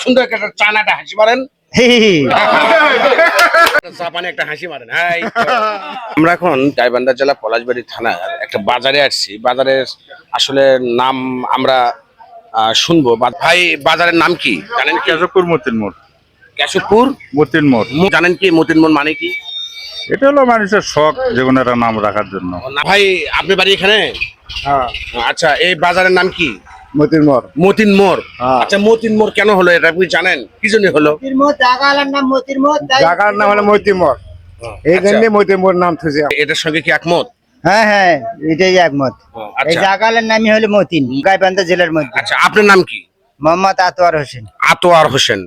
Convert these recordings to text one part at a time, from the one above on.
সুন্দর একটা চানাটা হাসি মারেন, জাপানে একটা হাসি মারেন। হাই। আমরা এখন গাইবান্ধা জেলা পলাশবাড়ি থানার একটা বাজারে আসছি। বাজারের আসলে নাম আমরা শুনবো। ভাই, বাজারের নাম কি জানেন? কেশবপুর মতিন মোড়। কেশবপুর মতিন মোড় জানেন কি? মতিন মোড় মানে কি? এটা হলো মানুষের শখ, যে কোনো একটা নাম রাখার জন্য। ভাই, আপনি বাড়ি এখানে? হ্যাঁ, আচ্ছা, এই বাজারের নাম কি? মতিন মোড়। মতিন মোড়। হ্যাঁ। আচ্ছা, মতিন মোড় কেন হলো এটা আপনি জানেন? কি জন্য হলো? জায়গার নাম হলো মতিন মোড়, এই আচ্ছা, জন্য মতিন মোড় নাম থুছে। এটার সঙ্গে কি একমত? হ্যাঁ হ্যাঁ, এটাই একমত। এই আচ্ছা জায়গার নামই হলো মতিন, গাইবান্ধা জেলার মধ্যে। আচ্ছা, আপনার নাম কি? মোহাম্মদ আতোয়ার হোসেন। আতোয়ার হোসেন।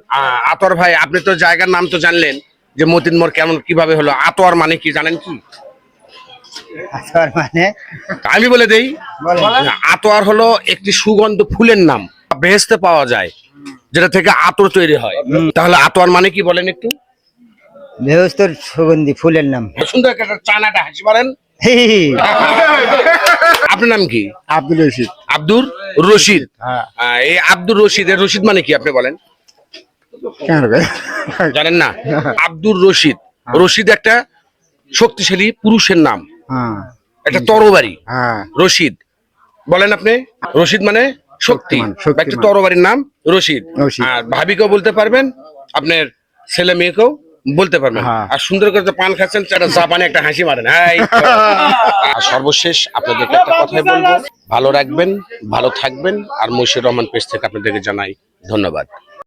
আতোয়ার ভাই, আপনি তো জায়গার নাম তো জানলেন, যে মতিন মোড় কেমন কিভাবে হলো? আতোয়ার মানে কি জানেন কি? আতোয়ার মানে আমি বলে দেই। বলেন। আতোয়ার হলো একটি সুগন্ধ ফুলের নাম, বেহেশতে পাওয়া যায়, যেটা থেকে আতর তৈরি হয়। তাহলে আতোয়ার মানে কি বলেন একটু? বেহস্তর সুগন্ধি ফুলের নাম। সুন্দর একটা চানাটা হাসি মারেন। আপনার নাম কি? আব্দুল রশিদ। আব্দুর রশিদ। হ্যাঁ। এই আব্দুর রশিদ, এর রশিদ মানে কি আপনি বলেন? জানেন না? আব্দুর রশিদ, রশিদ একটা শক্তিশালী পুরুষের নাম, হ্যাঁ একটা তরবারি। হ্যাঁ, রশিদ বলেন আপনি। রশিদ মানে শক্তি, শক্তিমান। একটা তরবারির নাম রশিদ। রশিদ। আর ভাবিকেও বলতে পারবেন, আপনার ছেলে মেয়েকেও বলতে পারবেন। হ্যাঁ। আর সুন্দর করে তো পান খাচ্ছেন, একটা জাপানে একটা হাসি মারেন। হাই। আর সর্বশেষ আপনাদেরকে একটা কথাই বলবো, ভালো রাখবেন, ভালো থাকবেন। আর মশিউর রহমান পেজ থেকে আপনাদেরকে জানাই ধন্যবাদ।